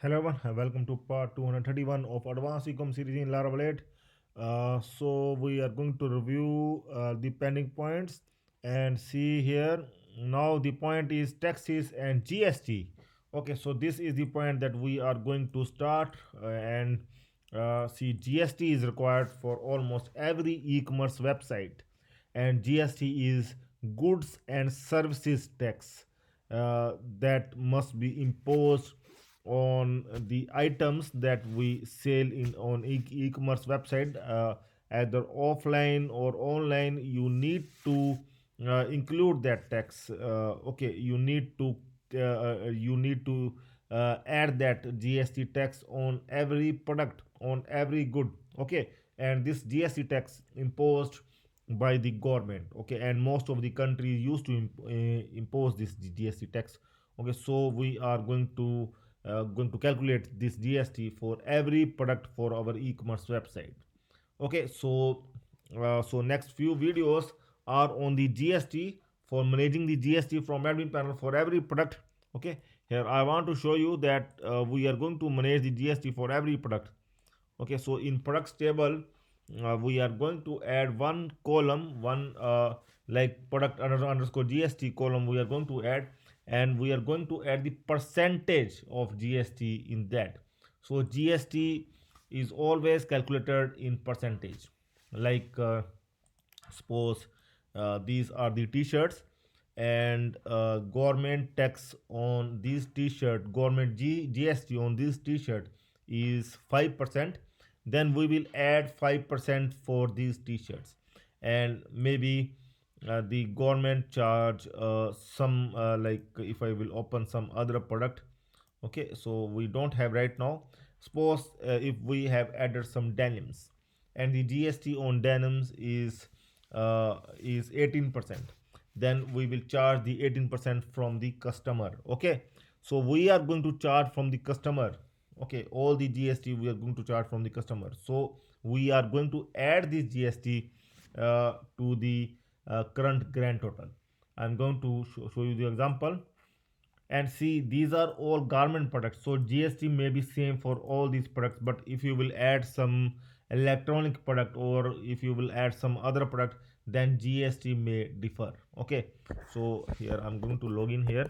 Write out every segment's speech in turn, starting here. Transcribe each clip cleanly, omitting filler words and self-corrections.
Hello everyone, welcome to part 231 of Advanced Ecom series in Laravel 8. So we are going to review the pending points and see here. Now the point is taxes and GST. Okay, so this is the point that we are going to start and see GST is required for almost every e-commerce website, and GST is goods and services tax that must be imposed on the items that we sell in on e-commerce website, either offline or online. You need to include that tax. Okay, you need to add that GST tax on every product, on every good. Okay, and this GST tax imposed by the government. Okay, and most of the countries used to impose this GST tax. Okay, so we are going to calculate this GST for every product for our e-commerce website. Okay, so next few videos are on the GST, for managing the GST from admin panel for every product. Okay, here I want to show you that we are going to manage the GST for every product. Okay, so in products table, we are going to add one column, one like product underscore GST column we are going to add, and we are going to add the percentage of GST in that. So GST is always calculated in percentage. Like suppose these are the t-shirts, and government tax on these t-shirt, government GST on this t-shirt is 5%. Then we will add 5% for these t-shirts, and maybe the government charge some, like if I will open some other product. Okay, so we don't have right now. Suppose if we have added some denims, and the GST on denims is 18%, then we will charge the 18% from the customer. Okay, so we are going to charge from the customer. Okay, all the GST we are going to charge from the customer. So we are going to add this GST to the current grand total. I'm going to show you the example. And see, these are all garment products, so GST may be same for all these products. But if you will add some electronic product, or if you will add some other product, then GST may differ. Okay, so here I'm going to log in here.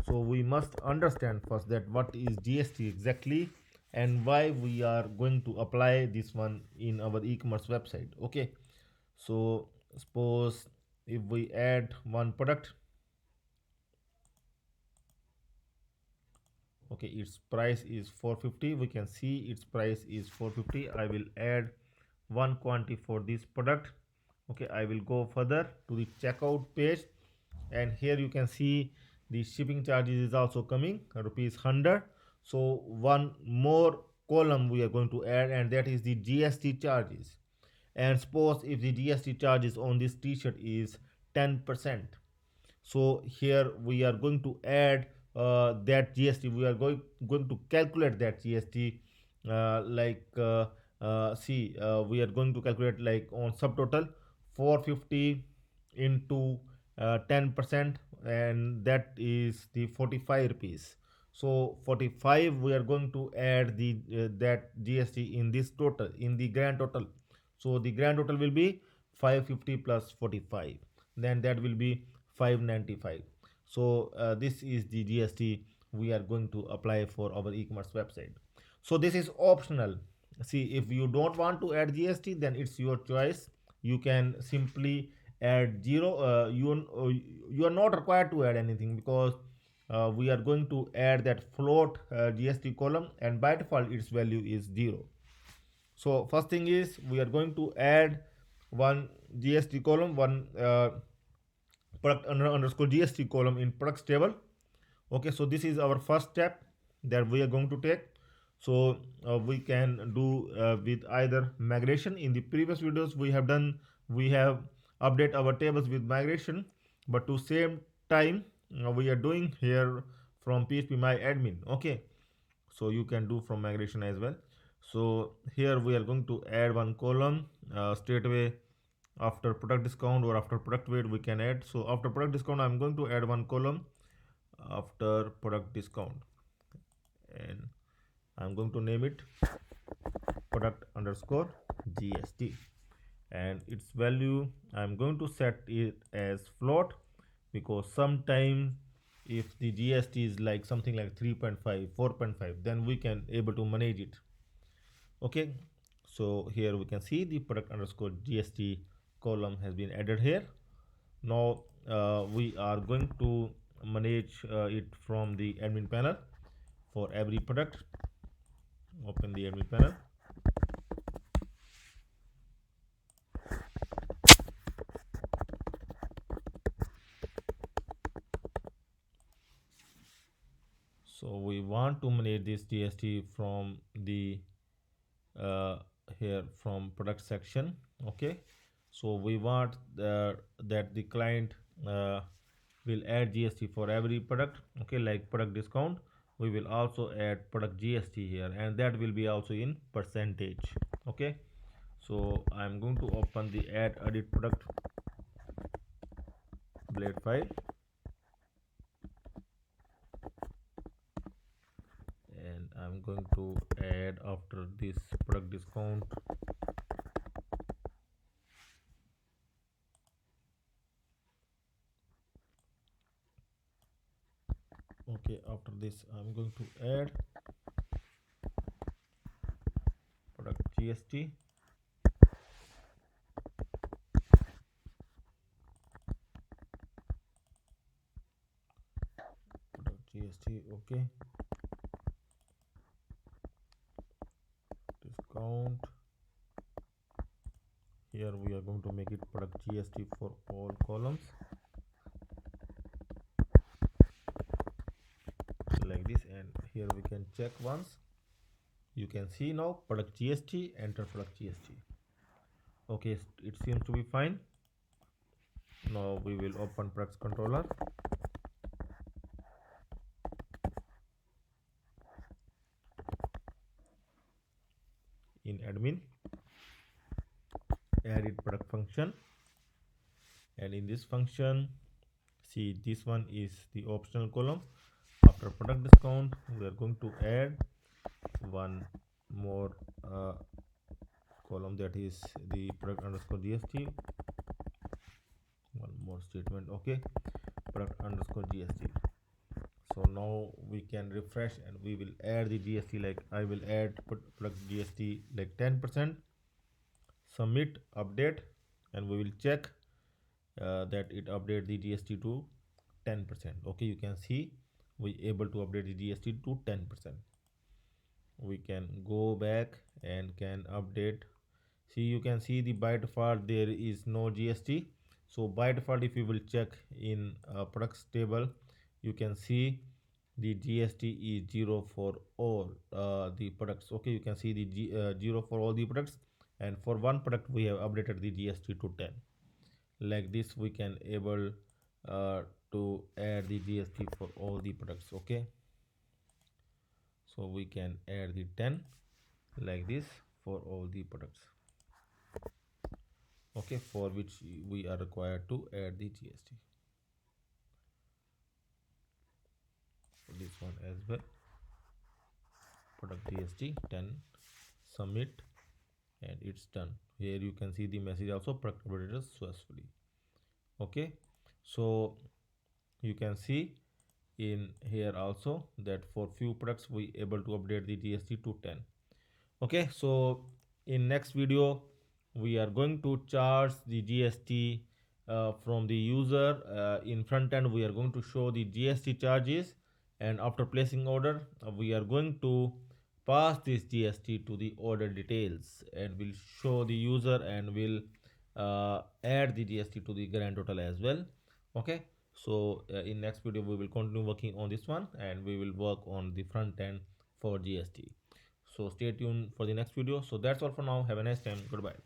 So we must understand first that what is GST exactly, and why we are going to apply this one in our e-commerce website. Okay, so suppose if we add one product. Okay, its price is 450. We can see its price is 450. I will add one quantity for this product. Okay, I will go further to the checkout page, and here you can see the shipping charges is also coming, rupees 100. So one more column we are going to add, and that is the GST charges. And suppose if the GST charges on this t-shirt is 10%, so here we are going to add that GST. We are going to calculate that GST, we are going to calculate like on subtotal 450 into 10%, and that is the 45 rupees. So 45 we are going to add the that GST in this total, in the grand total. So the grand total will be 550 plus 45, then that will be 595. So this is the GST we are going to apply for our e-commerce website. So this is optional. See, if you don't want to add GST, then it's your choice. You can simply add zero. You are not required to add anything, because we are going to add that float GST column, and by default its value is 0. So first thing is we are going to add one GST column, one product underscore GST column in products table. Okay, so this is our first step that we are going to take. So we can do with either migration. In the previous videos we have update our tables with migration, but to save time, we are doing here from PHP My Admin. Okay, so you can do from migration as well. So here we are going to add one column straight away after product discount, or after product weight we can add. So after product discount I'm going to add one column after product discount, and I'm going to name it product underscore GST, and its value I'm going to set it as float, because sometime if the GST is like something like 3.5, 4.5, then we can able to manage it. Okay, so here we can see the product underscore GST column has been added here. Now we are going to manage it from the admin panel for every product. Open the admin panel. So we want to manage this GST from the uh, here from product section. Okay, so we want that the client will add GST for every product. Okay, like product discount, we will also add product GST here, and that will be also in percentage. Okay, so I'm going to open the add edit product blade file, and I'm going to add after this product discount. Okay, after this I'm going to add product GST, product GST. Okay, discount. Here we are going to make it product GST for all columns like this, and here we can check once. You can see now product GST, enter product GST. Okay, it seems to be fine. Now we will open products controller. In admin, add it product function, and in this function, see this one is the optional column. After product discount, we are going to add one more column, that is the product underscore GST. One more statement. Okay, product underscore GST. So now we can refresh and we will add the GST, like I will add product GST like 10%. Submit, update, and we will check that it update the GST to 10%. Okay, you can see we able to update the GST to 10%. We can go back and can update. See, you can see the by default there is no GST. So by default, if you will check in products table, you can see the GST is 0 for all the products. Okay, you can see the 0 for all the products, and for one product we have updated the GST to 10. Like this we can able to add the GST for all the products. Okay, so we can add the 10 like this for all the products. Okay, for which we are required to add the GST. This one as well, product GST 10, submit, and it's done. Here you can see the message also, product updated successfully. Okay, so you can see in here also that for few products we able to update the GST to 10. Okay, so in next video we are going to charge the GST from the user. In front end we are going to show the GST charges, and after placing order we are going to pass this GST to the order details, and will show the user, and will add the GST to the grand total as well. Okay, so in next video we will continue working on this one, and we will work on the front end for GST. So stay tuned for the next video. So that's all for now. Have a nice time. Goodbye.